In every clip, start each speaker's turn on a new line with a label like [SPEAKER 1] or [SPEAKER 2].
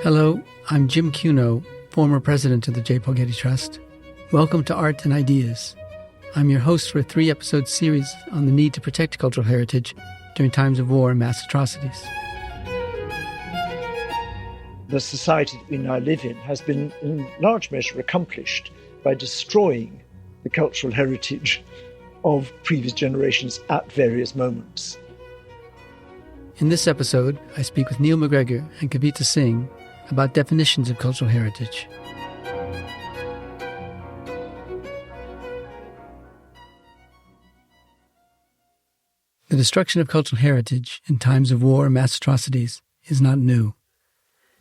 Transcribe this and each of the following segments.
[SPEAKER 1] Hello, I'm Jim Cuno, former president of the J. Paul Getty Trust. Welcome to Art and Ideas. I'm your host for a 3-episode series on the need to protect cultural heritage during times of war and mass atrocities.
[SPEAKER 2] The society that we now live in has been in large measure accomplished by destroying the cultural heritage of previous generations at various moments.
[SPEAKER 1] In this episode, I speak with Neil Macgregor and Kavita Singh about definitions of cultural heritage. The destruction of cultural heritage in times of war and mass atrocities is not new.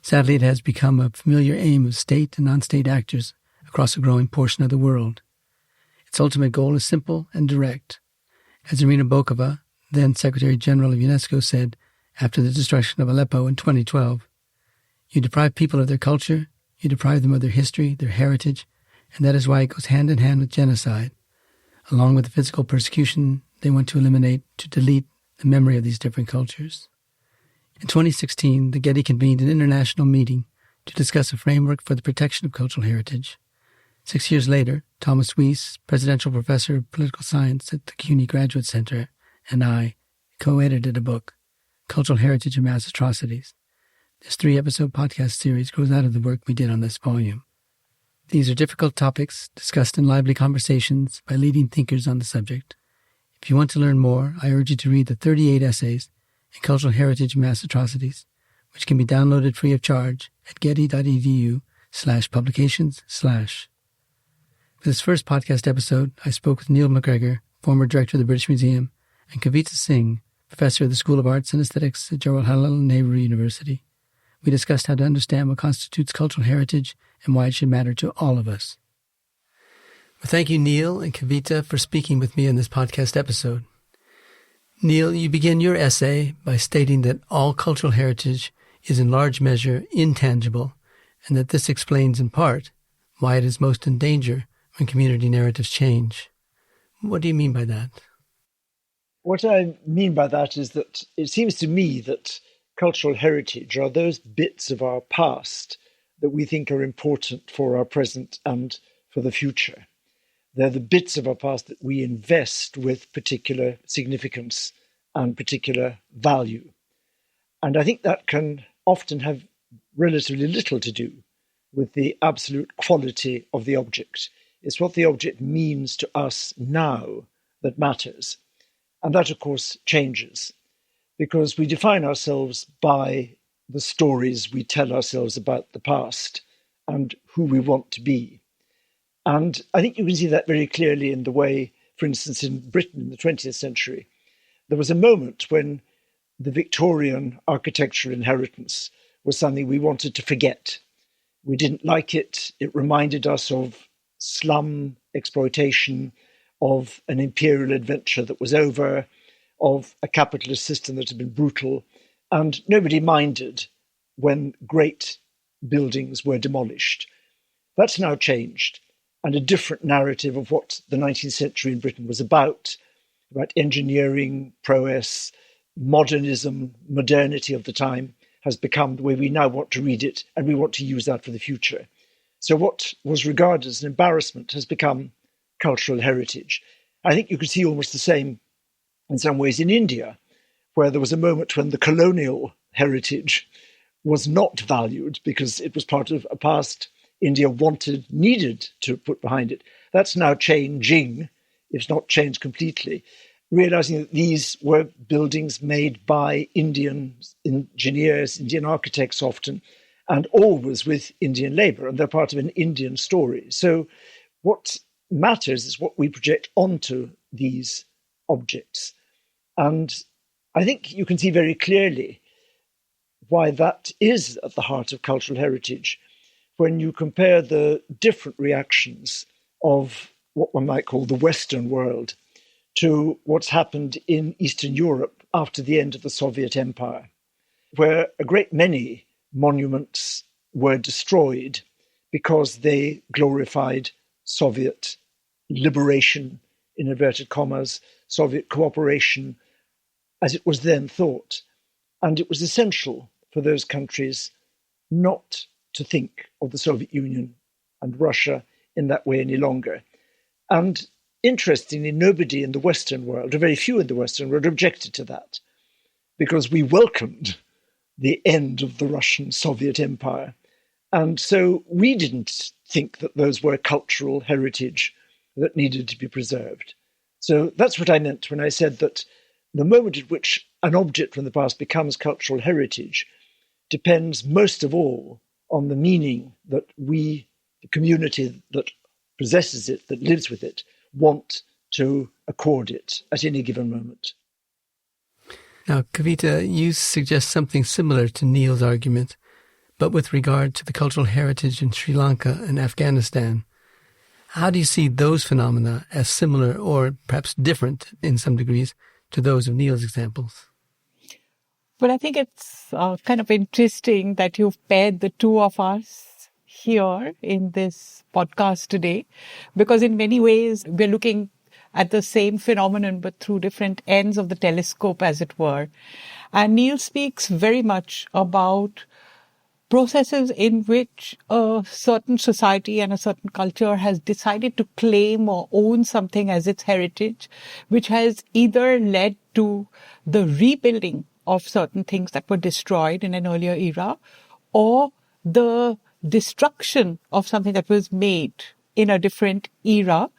[SPEAKER 1] Sadly, it has become a familiar aim of state and non-state actors across a growing portion of the world. Its ultimate goal is simple and direct. As Irina Bokova, then Secretary General of UNESCO, said after the destruction of Aleppo in 2012, "You deprive people of their culture, you deprive them of their history, their heritage, and that is why it goes hand in hand with genocide. Along with the physical persecution, they want to eliminate, to delete the memory of these different cultures." In 2016, the Getty convened an international meeting to discuss a framework for the protection of cultural heritage. 6 years later, Thomas Weiss, Presidential Professor of Political Science at the CUNY Graduate Center, and I co-edited a book, Cultural Heritage and Mass Atrocities. This 3-episode podcast series grows out of the work we did on this volume. These are difficult topics discussed in lively conversations by leading thinkers on the subject. If you want to learn more, I urge you to read the 38 essays in Cultural Heritage and Mass Atrocities, which can be downloaded free of charge at getty.edu/publications/. For this first podcast episode, I spoke with Neil Macgregor, former director of the British Museum, and Kavita Singh, professor of the School of Arts and Aesthetics at Jawaharlal Nehru University. We discussed how to understand what constitutes cultural heritage and why it should matter to all of us. Well, thank you, Neil and Kavita, for speaking with me in this podcast episode. Neil, you begin your essay by stating that all cultural heritage is in large measure intangible, and that this explains in part why it is most in danger when community narratives change. What do you mean by that?
[SPEAKER 2] What I mean by that is that it seems to me that cultural heritage are those bits of our past that we think are important for our present and for the future. They're the bits of our past that we invest with particular significance and particular value. And I think that can often have relatively little to do with the absolute quality of the object. It's what the object means to us now that matters. And that, of course, changes, because we define ourselves by the stories we tell ourselves about the past and who we want to be. And I think you can see that very clearly in the way, for instance, in Britain in the 20th century, there was a moment when the Victorian architectural inheritance was something we wanted to forget. We didn't like it. It reminded us of slum exploitation, of an imperial adventure that was over, of a capitalist system that had been brutal, and nobody minded when great buildings were demolished. That's now changed, and a different narrative of what the 19th century in Britain was about engineering, prowess, modernism, modernity of the time, has become the way we now want to read it, and we want to use that for the future. So what was regarded as an embarrassment has become cultural heritage. I think you could see almost the same in some ways in India, where there was a moment when the colonial heritage was not valued because it was part of a past India needed to put behind it. That's now changing, if not changed completely, realizing that these were buildings made by Indian engineers, Indian architects often, and always with Indian labor, and they're part of an Indian story. So what matters is what we project onto these objects. And I think you can see very clearly why that is at the heart of cultural heritage when you compare the different reactions of what one might call the Western world to what's happened in Eastern Europe after the end of the Soviet Empire, where a great many monuments were destroyed because they glorified Soviet liberation, in inverted commas, Soviet cooperation, as it was then thought. And it was essential for those countries not to think of the Soviet Union and Russia in that way any longer. And interestingly, nobody in the Western world, or very few in the Western world, objected to that, because we welcomed the end of the Russian Soviet Empire. And so we didn't think that those were cultural heritage that needed to be preserved. So that's what I meant when I said that the moment at which an object from the past becomes cultural heritage depends most of all on the meaning that we, the community that possesses it, that lives with it, want to accord it at any given moment.
[SPEAKER 1] Now, Kavita, you suggest something similar to Neil's argument, but with regard to the cultural heritage in Sri Lanka and Afghanistan. How do you see those phenomena as similar or perhaps different in some degrees to those of Neil's examples?
[SPEAKER 3] Well, I think it's kind of interesting that you've paired the two of us here in this podcast today, because in many ways we're looking at the same phenomenon but through different ends of the telescope, as it were. And Neil speaks very much about processes in which a certain society and a certain culture has decided to claim or own something as its heritage, which has either led to the rebuilding of certain things that were destroyed in an earlier era, or the destruction of something that was made in a different era,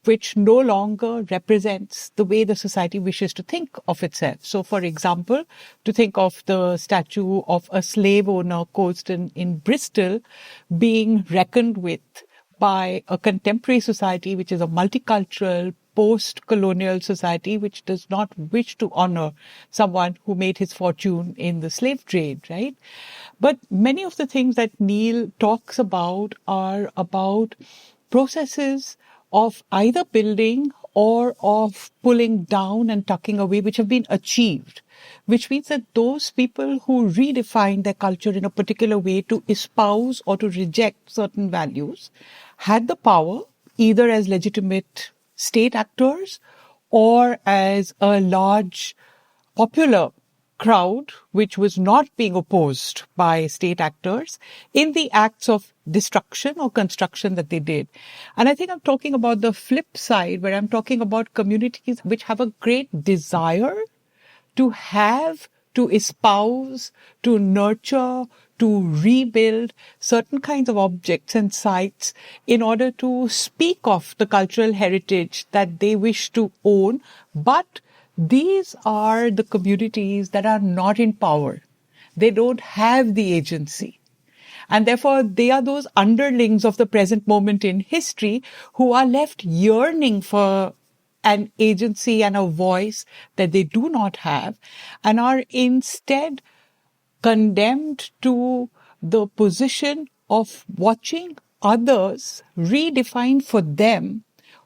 [SPEAKER 3] which no longer represents the way the society wishes to think of itself. So, for example, to think of the statue of a slave owner Colston in Bristol being reckoned with by a contemporary society, which is a multicultural, post-colonial society, which does not wish to honor someone who made his fortune in the slave trade, right? But many of the things that Neil talks about are about processes of either building or of pulling down and tucking away, which have been achieved, which means that those people who redefine their culture in a particular way to espouse or to reject certain values had the power, either as legitimate state actors or as a large popular crowd which was not being opposed by state actors in the acts of destruction or construction that they did. And I think I'm talking about the flip side, where I'm talking about communities which have a great desire to have, to espouse, to nurture, to rebuild certain kinds of objects and sites in order to speak of the cultural heritage that they wish to own. But these are the communities that are not in power. They don't have the agency. And therefore, they are those underlings of the present moment in history who are left yearning for an agency and a voice that they do not have, and are instead condemned to the position of watching others redefine for them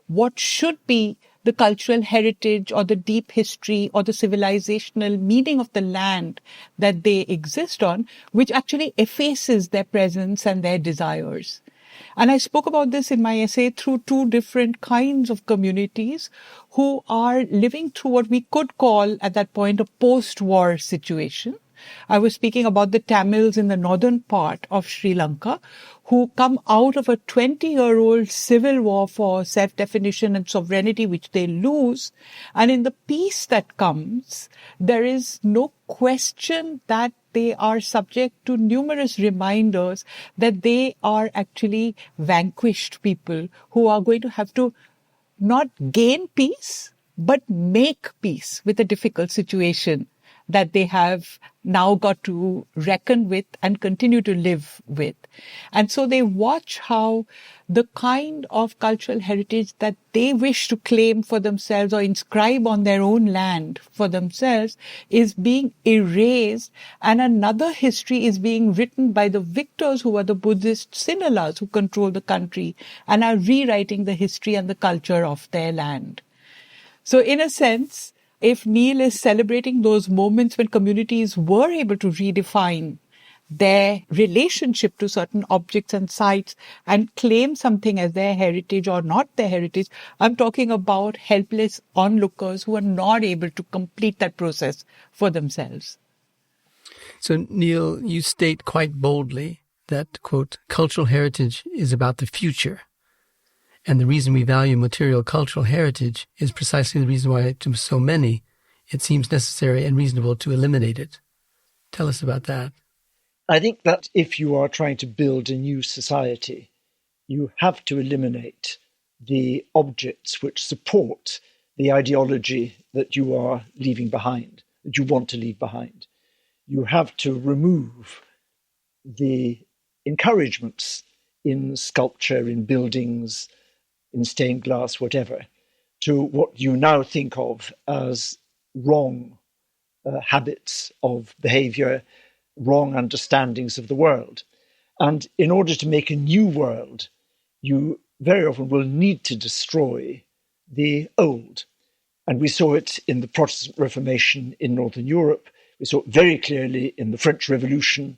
[SPEAKER 3] what should be the cultural heritage or the deep history or the civilizational meaning of the land that they exist on, which actually effaces their presence and their desires. And I spoke about this in my essay through two different kinds of communities who are living through what we could call at that point a post-war situation. I was speaking about the Tamils in the northern part of Sri Lanka who come out of a 20-year-old civil war for self-definition and sovereignty, which they lose. And in the peace that comes, there is no question that they are subject to numerous reminders that they are actually vanquished people who are going to have to not gain peace, but make peace with a difficult situation that they have now got to reckon with and continue to live with. And so they watch how the kind of cultural heritage that they wish to claim for themselves or inscribe on their own land for themselves is being erased, and another history is being written by the victors who are the Buddhist Sinalas who control the country and are rewriting the history and the culture of their land. So in a sense, if Neil is celebrating those moments when communities were able to redefine their relationship to certain objects and sites and claim something as their heritage or not their heritage, I'm talking about helpless onlookers who are not able to complete that process for themselves.
[SPEAKER 1] So, Neil, you state quite boldly that, quote, cultural heritage is about the future. And the reason we value material cultural heritage is precisely the reason why to so many it seems necessary and reasonable to eliminate it. Tell us about that.
[SPEAKER 2] I think that if you are trying to build a new society, you have to eliminate the objects which support the ideology that you are leaving behind, that you want to leave behind. You have to remove the encouragements in sculpture, in buildings, in stained glass, whatever, to what you now think of as wrong habits of behavior, wrong understandings of the world. And in order to make a new world, you very often will need to destroy the old. And we saw it in the Protestant Reformation in Northern Europe. We saw it very clearly in the French Revolution,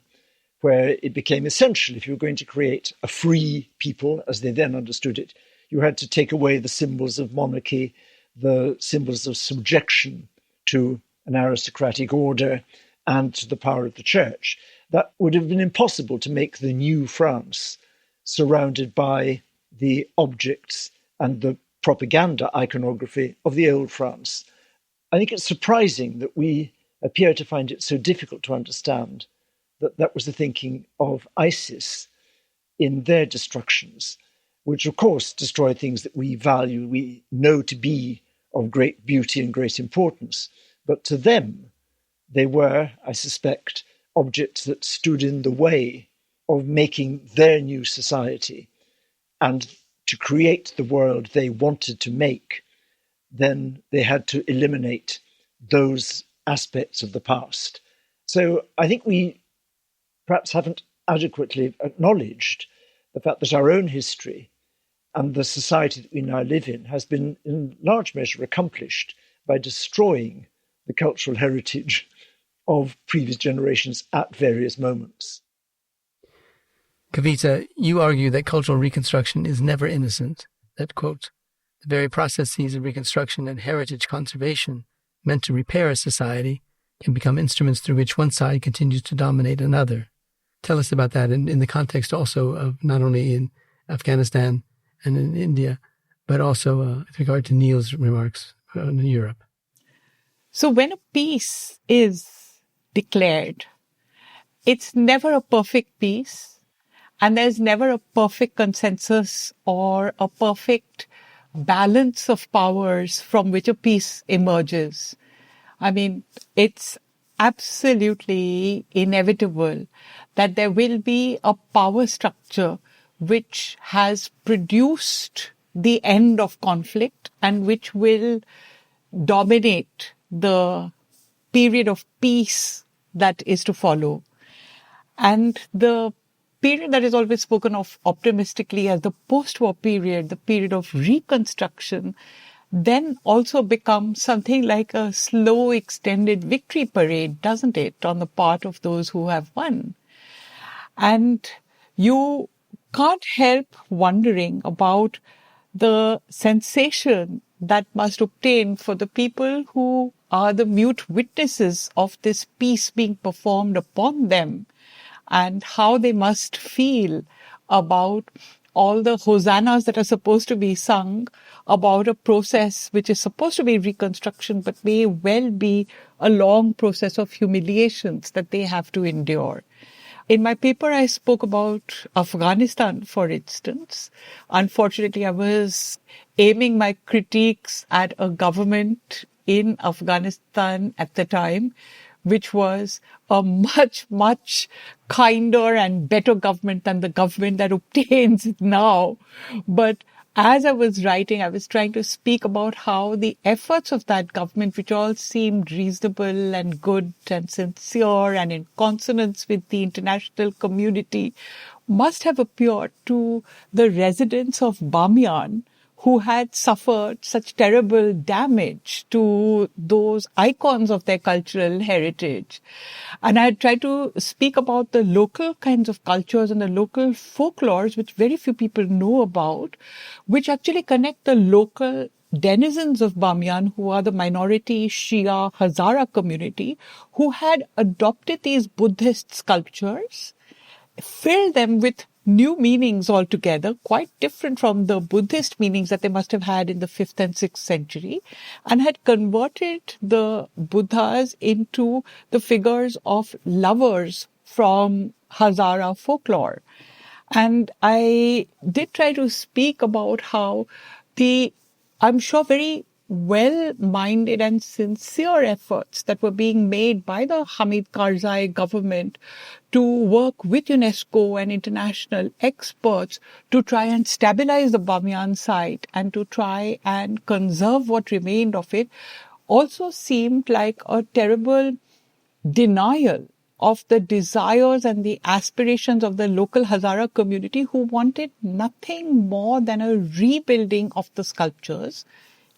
[SPEAKER 2] where it became essential, if you were going to create a free people, as they then understood it, you had to take away the symbols of monarchy, the symbols of subjection to an aristocratic order and to the power of the church. That would have been impossible to make the new France surrounded by the objects and the propaganda iconography of the old France. I think it's surprising that we appear to find it so difficult to understand that that was the thinking of ISIS in their destructions, which of course destroy things that we value, we know to be of great beauty and great importance. But to them, they were, I suspect, objects that stood in the way of making their new society. And to create the world they wanted to make, then they had to eliminate those aspects of the past. So I think we perhaps haven't adequately acknowledged the fact that our own history and the society that we now live in has been in large measure accomplished by destroying the cultural heritage of previous generations at various moments.
[SPEAKER 1] Kavita, you argue that cultural reconstruction is never innocent, that, quote, the very processes of reconstruction and heritage conservation meant to repair a society can become instruments through which one side continues to dominate another. Tell us about that in the context also of not only in Afghanistan and in India, but also with regard to Neil's remarks in Europe.
[SPEAKER 3] So when a peace is declared, it's never a perfect peace, and there's never a perfect consensus or a perfect balance of powers from which a peace emerges. I mean, it's absolutely inevitable that there will be a power structure which has produced the end of conflict and which will dominate the period of peace that is to follow. And the period that is always spoken of optimistically as the post-war period, the period of reconstruction, then also becomes something like a slow, extended victory parade, doesn't it, on the part of those who have won. And you can't help wondering about the sensation that must obtain for the people who are the mute witnesses of this peace being performed upon them, and how they must feel about all the hosannas that are supposed to be sung about a process which is supposed to be reconstruction, but may well be a long process of humiliations that they have to endure. In my paper, I spoke about Afghanistan, for instance. Unfortunately, I was aiming my critiques at a government in Afghanistan at the time, which was a much, much kinder and better government than the government that obtains now. But as I was writing, I was trying to speak about how the efforts of that government, which all seemed reasonable and good and sincere and in consonance with the international community, must have appeared to the residents of Bamiyan, who had suffered such terrible damage to those icons of their cultural heritage. And I tried to speak about the local kinds of cultures and the local folklores, which very few people know about, which actually connect the local denizens of Bamiyan, who are the minority Shia Hazara community, who had adopted these Buddhist sculptures, filled them with new meanings altogether, quite different from the Buddhist meanings that they must have had in the 5th and 6th century, and had converted the Buddhas into the figures of lovers from Hazara folklore. And I did try to speak about how I'm sure, very well-minded and sincere efforts that were being made by the Hamid Karzai government to work with UNESCO and international experts to try and stabilize the Bamiyan site and to try and conserve what remained of it also seemed like a terrible denial of the desires and the aspirations of the local Hazara community, who wanted nothing more than a rebuilding of the sculptures,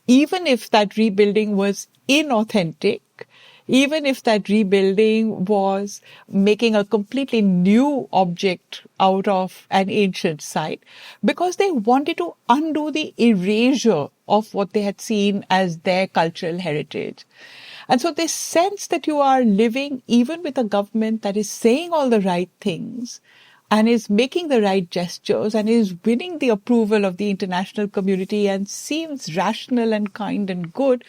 [SPEAKER 3] even if that rebuilding was inauthentic, even if that rebuilding was making a completely new object out of an ancient site, because they wanted to undo the erasure of what they had seen as their cultural heritage. And so this sense that you are living even with a government that is saying all the right things and is making the right gestures and is winning the approval of the international community and seems rational and kind and good,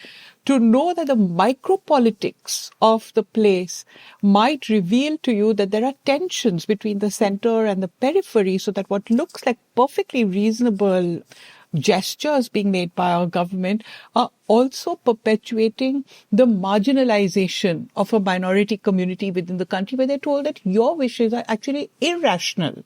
[SPEAKER 3] to know that the micropolitics of the place might reveal to you that there are tensions between the center and the periphery, so that what looks like perfectly reasonable gestures being made by our government are also perpetuating the marginalization of a minority community within the country, where they're told that your wishes are actually irrational.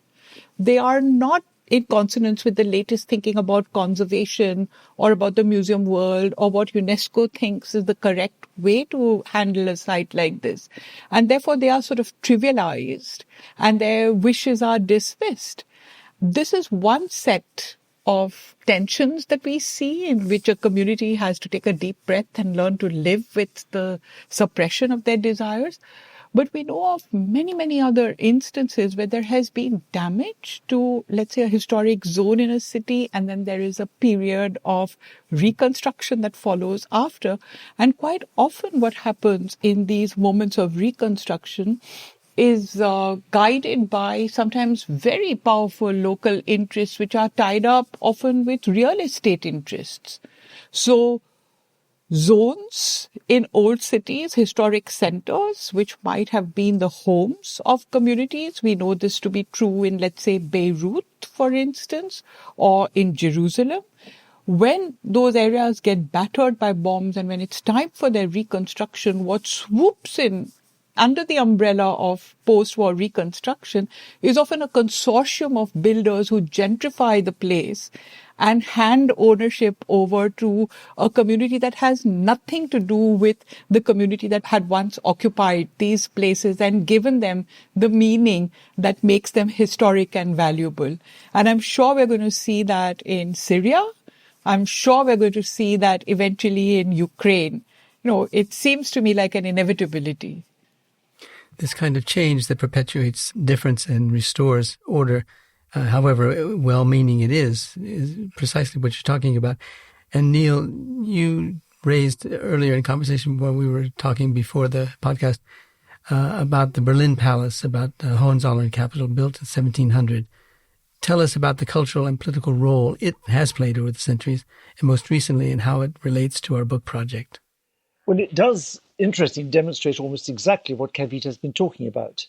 [SPEAKER 3] They are not in consonance with the latest thinking about conservation or about the museum world or what UNESCO thinks is the correct way to handle a site like this. And therefore they are sort of trivialized and their wishes are dismissed. This is one set of tensions that we see, in which a community has to take a deep breath and learn to live with the suppression of their desires. But we know of many, many other instances where there has been damage to, let's say, a historic zone in a city, and then there is a period of reconstruction that follows after. And quite often what happens in these moments of reconstruction is guided by sometimes very powerful local interests, which are tied up often with real estate interests. So zones in old cities, historic centers, which might have been the homes of communities. We know this to be true in, let's say, Beirut, for instance, or in Jerusalem. When those areas get battered by bombs and when it's time for their reconstruction, what swoops in under the umbrella of post-war reconstruction is often a consortium of builders who gentrify the place and hand ownership over to a community that has nothing to do with the community that had once occupied these places and given them the meaning that makes them historic and valuable. And I'm sure we're going to see that in Syria. I'm sure we're going to see that eventually in Ukraine. It seems to me like an inevitability.
[SPEAKER 1] This kind of change that perpetuates difference and restores order, however well-meaning it is precisely what you're talking about. And Neil, you raised earlier in conversation when we were talking before the podcast about the Berlin Palace, about the Hohenzollern capital built in 1700. Tell us about the cultural and political role it has played over the centuries, and most recently in how it relates to our book project.
[SPEAKER 2] Well, it does, interesting, demonstrate almost exactly what Kavita has been talking about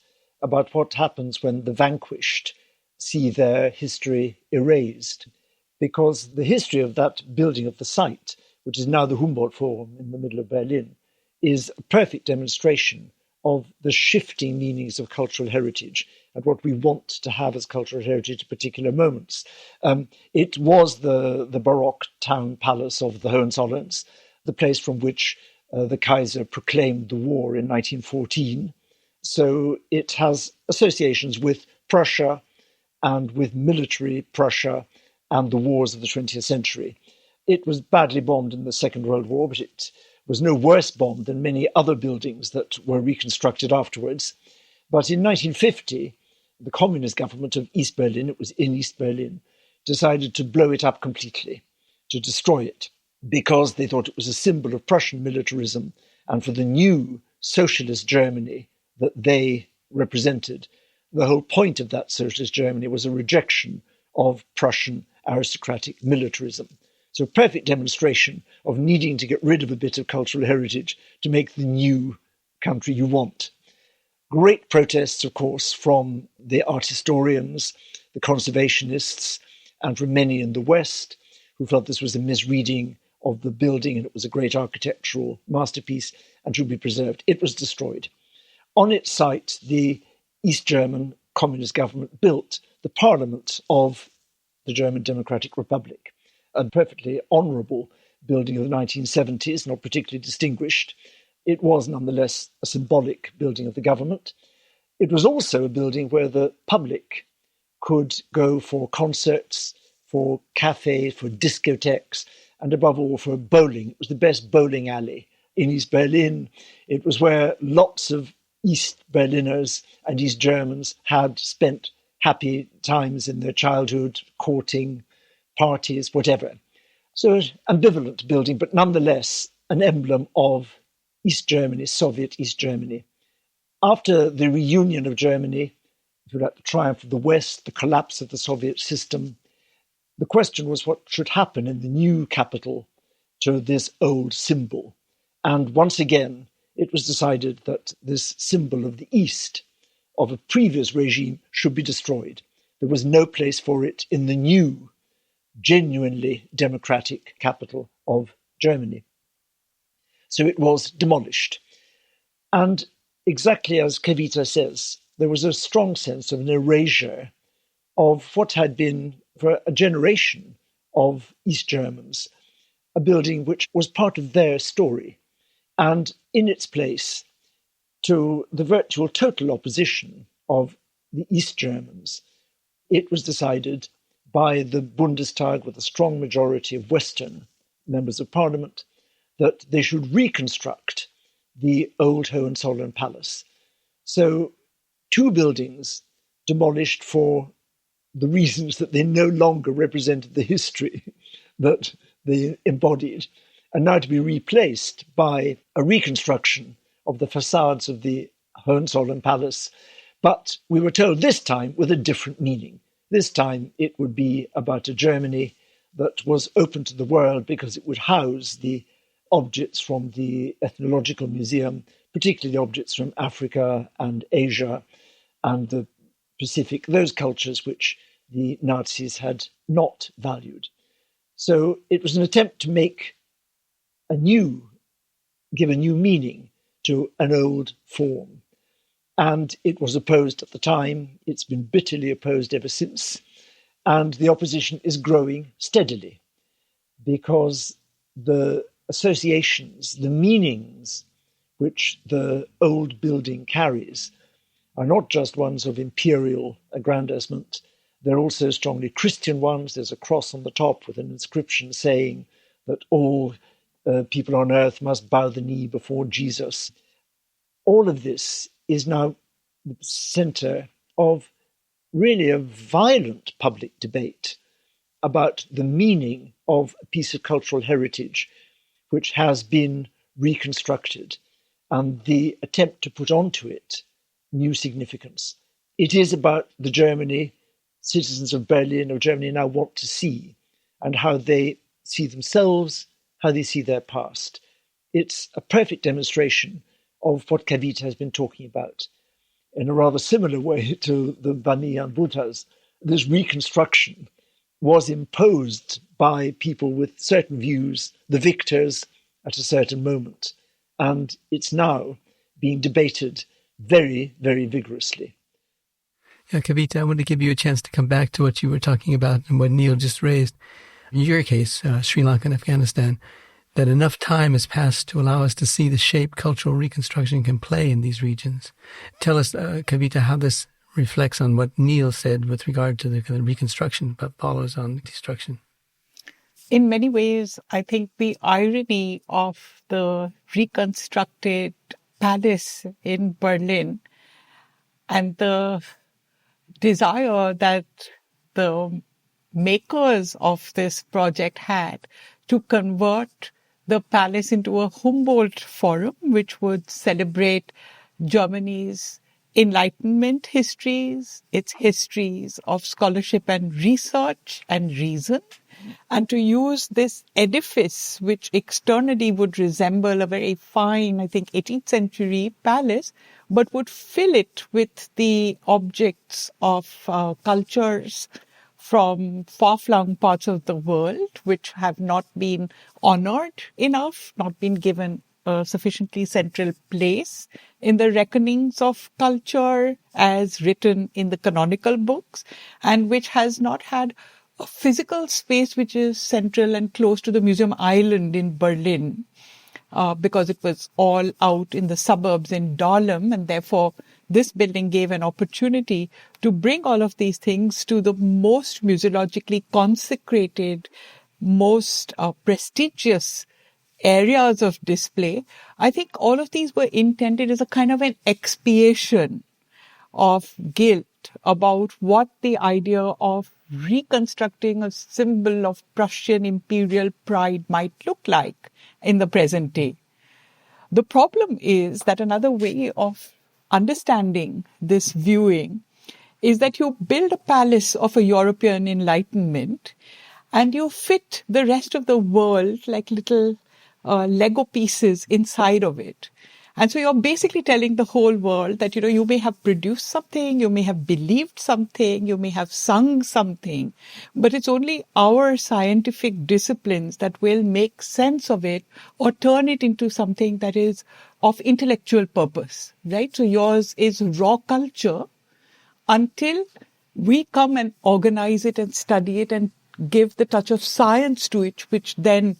[SPEAKER 2] what happens when the vanquished see their history erased. Because the history of that building of the site, which is now the Humboldt Forum in the middle of Berlin, is a perfect demonstration of the shifting meanings of cultural heritage and what we want to have as cultural heritage at particular moments. It was the Baroque town palace of the Hohenzollerns, the place from which the Kaiser proclaimed the war in 1914. So it has associations with Prussia and with military Prussia and the wars of the 20th century. It was badly bombed in the Second World War, but it was no worse bombed than many other buildings that were reconstructed afterwards. But in 1950, the communist government of East Berlin, it was in East Berlin, decided to blow it up completely, to destroy it, because they thought it was a symbol of Prussian militarism and for the new socialist Germany that they represented. the whole point of that socialist Germany was a rejection of Prussian aristocratic militarism. So a perfect demonstration of needing to get rid of a bit of cultural heritage to make the new country you want. Great protests, of course, from the art historians, the conservationists, and from many in the West who felt this was a misreading of the building and it was a great architectural masterpiece and should be preserved. It was destroyed. On its site, the East German communist government built the parliament of the German Democratic Republic, a perfectly honourable building of the 1970s, not particularly distinguished. It was nonetheless a symbolic building of the government. It was also a building where the public could go for concerts, for cafes, for discotheques, and above all for bowling. It was the best bowling alley in East Berlin. It was where lots of East Berliners and East Germans had spent happy times in their childhood, courting, parties, whatever. So an ambivalent building, but nonetheless an emblem of East Germany, Soviet East Germany. After the reunion of Germany, the triumph of the West, the collapse of the Soviet system, the question was what should happen in the new capital to this old symbol. And once again, it was decided that this symbol of the East of a previous regime should be destroyed. There was no place for it in the new, genuinely democratic capital of Germany. So it was demolished. And exactly as Kavita says, there was a strong sense of an erasure of what had been, for a generation of East Germans, a building which was part of their story. And in its place, to the virtual total opposition of the East Germans, it was decided by the Bundestag, with a strong majority of Western members of parliament, that they should reconstruct the old Hohenzollern Palace. So 2 buildings demolished for the reasons that they no longer represented the history that they embodied, and now to be replaced by a reconstruction of the facades of the Hohenzollern Palace. But we were told this time with a different meaning. This time it would be about a Germany that was open to the world because it would house the objects from the Ethnological Museum, particularly the objects from Africa and Asia and the Pacific, those cultures which the Nazis had not valued. So it was an attempt to give a new meaning to an old form. And it was opposed at the time. It's been bitterly opposed ever since. And the opposition is growing steadily because the associations, the meanings which the old building carries are not just ones of imperial aggrandizement. They're also strongly Christian ones. There's a cross on the top with an inscription saying that all people on earth must bow the knee before Jesus. All of this is now the center of really a violent public debate about the meaning of a piece of cultural heritage which has been reconstructed and the attempt to put onto it new significance. It is about the Germany citizens of Berlin, of Germany now want to see, and how they see themselves, how they see their past. It's a perfect demonstration of what Kavita has been talking about. In a rather similar way to the Bani and Bhuttas, this reconstruction was imposed by people with certain views, the victors at a certain moment, and it's now being debated very, very vigorously.
[SPEAKER 1] Yeah, Kavita, I want to give you a chance to come back to what you were talking about and what Neil just raised. In your case, Sri Lanka and Afghanistan, that enough time has passed to allow us to see the shape cultural reconstruction can play in these regions. Tell us, Kavita, how this reflects on what Neil said with regard to the kind of reconstruction but follows on destruction.
[SPEAKER 3] In many ways, I think the irony of the reconstructed palace in Berlin and the desire that the makers of this project had to convert the palace into a Humboldt Forum, which would celebrate Germany's Enlightenment histories, it's histories of scholarship and research and reason, and to use this edifice, which externally would resemble a very fine, I think, 18th century palace, but would fill it with the objects of cultures from far-flung parts of the world, which have not been honored enough, not been given a sufficiently central place in the reckonings of culture as written in the canonical books, and which has not had a physical space which is central and close to the Museum Island in Berlin, because it was all out in the suburbs in Dahlem, and therefore this building gave an opportunity to bring all of these things to the most museologically consecrated, most prestigious areas of display. I think all of these were intended as a kind of an expiation of guilt about what the idea of reconstructing a symbol of Prussian imperial pride might look like in the present day. The problem is that another way of understanding this viewing is that you build a palace of a European Enlightenment and you fit the rest of the world like little Lego pieces inside of it. And so you're basically telling the whole world that, you may have produced something, you may have believed something, you may have sung something, but it's only our scientific disciplines that will make sense of it or turn it into something that is of intellectual purpose, right? So yours is raw culture until we come and organize it and study it and give the touch of science to it, which then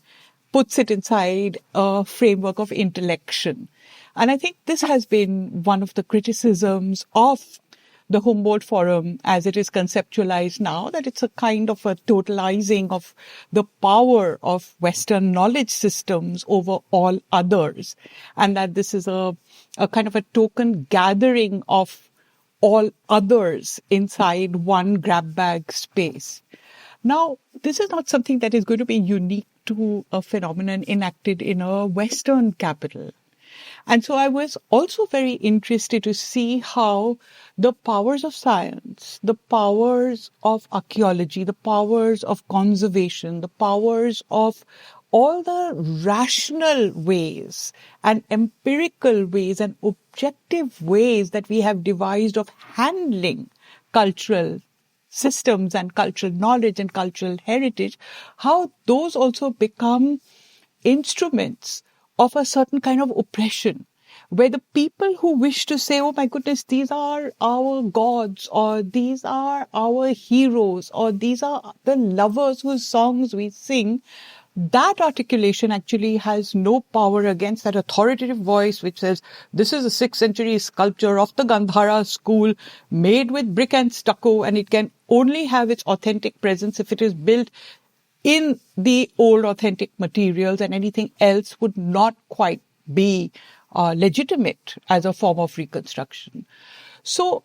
[SPEAKER 3] puts it inside a framework of intellection. And I think this has been one of the criticisms of the Humboldt Forum as it is conceptualized now, that it's a kind of a totalizing of the power of Western knowledge systems over all others, and that this is a kind of a token gathering of all others inside one grab bag space. Now, this is not something that is going to be unique to a phenomenon enacted in a Western capital. And so I was also very interested to see how the powers of science, the powers of archaeology, the powers of conservation, the powers of all the rational ways and empirical ways and objective ways that we have devised of handling cultural systems and cultural knowledge and cultural heritage, how those also become instruments of a certain kind of oppression, where the people who wish to say, oh my goodness, these are our gods, or these are our heroes, or these are the lovers whose songs we sing, that articulation actually has no power against that authoritative voice which says, this is a 6th century sculpture of the Gandhara school made with brick and stucco, and it can only have its authentic presence if it is built in the old authentic materials, and anything else would not quite be legitimate as a form of reconstruction. So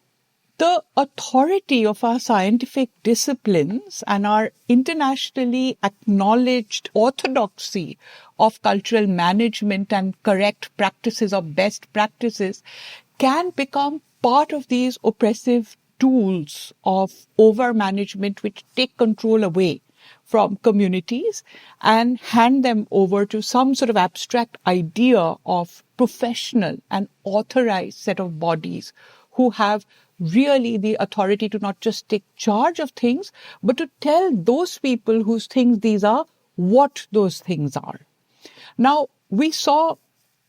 [SPEAKER 3] the authority of our scientific disciplines and our internationally acknowledged orthodoxy of cultural management and correct practices or best practices can become part of these oppressive tools of over-management which take control away from communities and hand them over to some sort of abstract idea of professional and authorized set of bodies who have really the authority to not just take charge of things, but to tell those people whose things these are what those things are. Now, we saw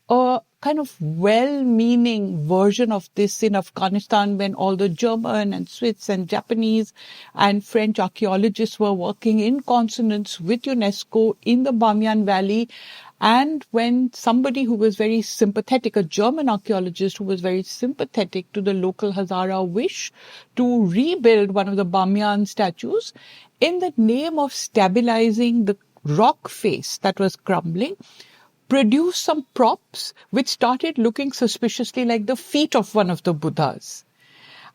[SPEAKER 3] a kind of well-meaning version of this in Afghanistan when all the German and Swiss and Japanese and French archaeologists were working in consonance with UNESCO in the Bamiyan Valley. And when somebody who was very sympathetic, a German archaeologist who was very sympathetic to the local Hazara wish to rebuild one of the Bamiyan statues in the name of stabilizing the rock face that was crumbling, produced some props which started looking suspiciously like the feet of one of the Buddhas.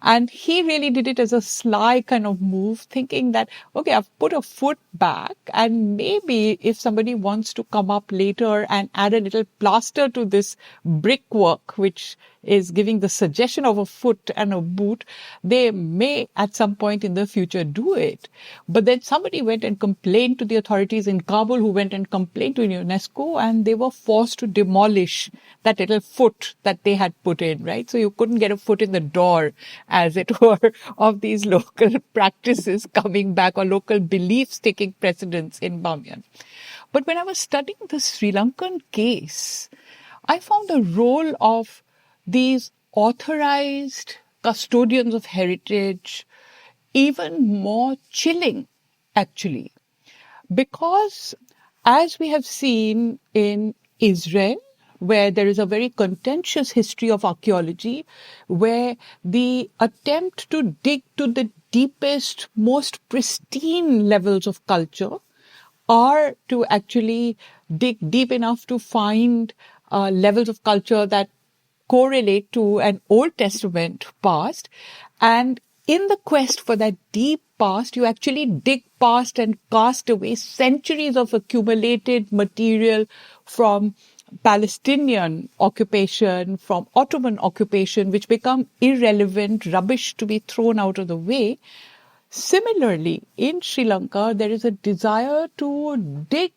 [SPEAKER 3] And he really did it as a sly kind of move, thinking that, okay, I've put a foot back, and maybe if somebody wants to come up later and add a little plaster to this brickwork, which is giving the suggestion of a foot and a boot, they may at some point in the future do it. But then somebody went and complained to the authorities in Kabul, who went and complained to UNESCO, and they were forced to demolish that little foot that they had put in, right? So you couldn't get a foot in the door, as it were, of these local practices coming back, or local beliefs taking precedence in Bamiyan. But when I was studying the Sri Lankan case, I found the role of these authorized custodians of heritage even more chilling, actually. Because as we have seen in Israel, where there is a very contentious history of archaeology, where the attempt to dig to the deepest, most pristine levels of culture are to actually dig deep enough to find levels of culture that correlate to an Old Testament past. And in the quest for that deep past, you actually dig past and cast away centuries of accumulated material from Palestinian occupation, from Ottoman occupation, which become irrelevant, rubbish to be thrown out of the way. Similarly, in Sri Lanka, there is a desire to dig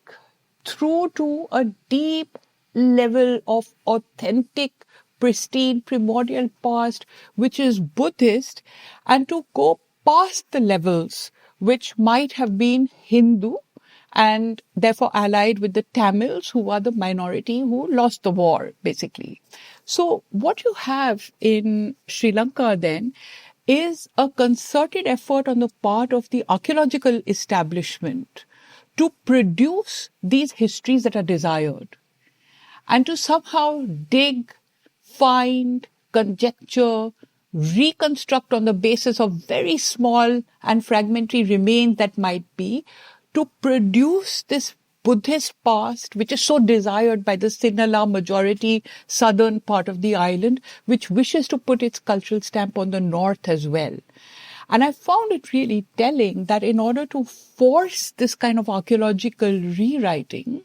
[SPEAKER 3] through to a deep level of authentic, pristine, primordial past, which is Buddhist, and to go past the levels which might have been Hindu and therefore allied with the Tamils, who are the minority who lost the war, basically. So what you have in Sri Lanka then is a concerted effort on the part of the archaeological establishment to produce these histories that are desired and to somehow dig, find, conjecture, reconstruct on the basis of very small and fragmentary remains that might be, to produce this Buddhist past, which is so desired by the Sinhala majority southern part of the island, which wishes to put its cultural stamp on the north as well. And I found it really telling that in order to force this kind of archaeological rewriting,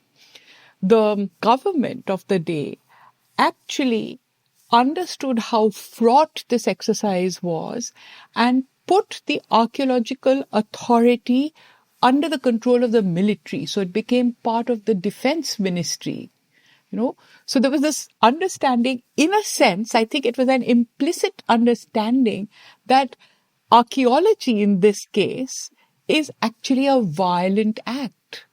[SPEAKER 3] the government of the day actually understood how fraught this exercise was and put the archaeological authority under the control of the military. So it became part of the defense ministry, So there was this understanding, in a sense, I think it was an implicit understanding that archaeology in this case is actually a violent act.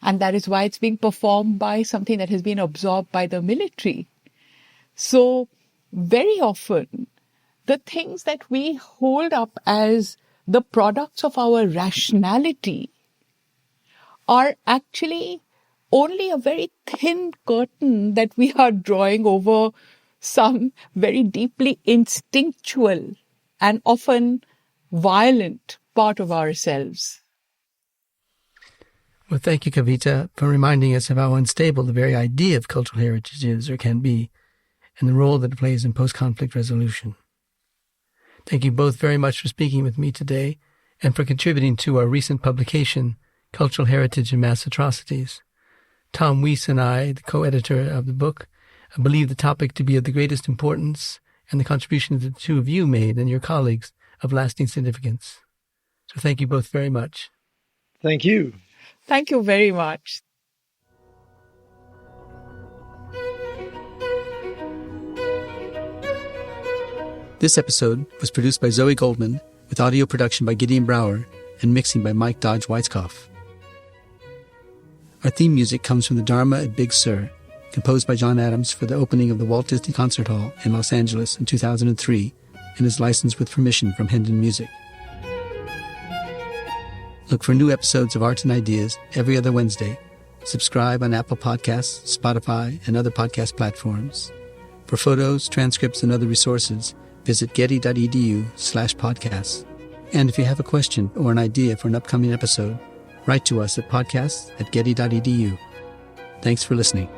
[SPEAKER 3] And that is why it's being performed by something that has been absorbed by the military. So very often, the things that we hold up as the products of our rationality are actually only a very thin curtain that we are drawing over some very deeply instinctual and often violent part of ourselves.
[SPEAKER 1] Well, thank you, Kavita, for reminding us of how unstable the very idea of cultural heritage is or can be, and the role that it plays in post-conflict resolution. Thank you both very much for speaking with me today and for contributing to our recent publication, Cultural Heritage and Mass Atrocities. Tom Weiss and I, the co-editor of the book, believe the topic to be of the greatest importance and the contributions that the two of you made and your colleagues of lasting significance. So thank you both very much.
[SPEAKER 2] Thank you.
[SPEAKER 3] Thank you very much.
[SPEAKER 1] This episode was produced by Zoe Goldman, with audio production by Gideon Brower and mixing by Mike Dodge Weitzkopf. Our theme music comes from the Dharma at Big Sur, composed by John Adams for the opening of the Walt Disney Concert Hall in Los Angeles in 2003, and is licensed with permission from Hendon Music. Look for new episodes of Arts and Ideas every other Wednesday. Subscribe on Apple Podcasts, Spotify, and other podcast platforms. For photos, transcripts, and other resources, visit getty.edu/podcasts. And if you have a question or an idea for an upcoming episode, write to us at podcasts@getty.edu. Thanks for listening.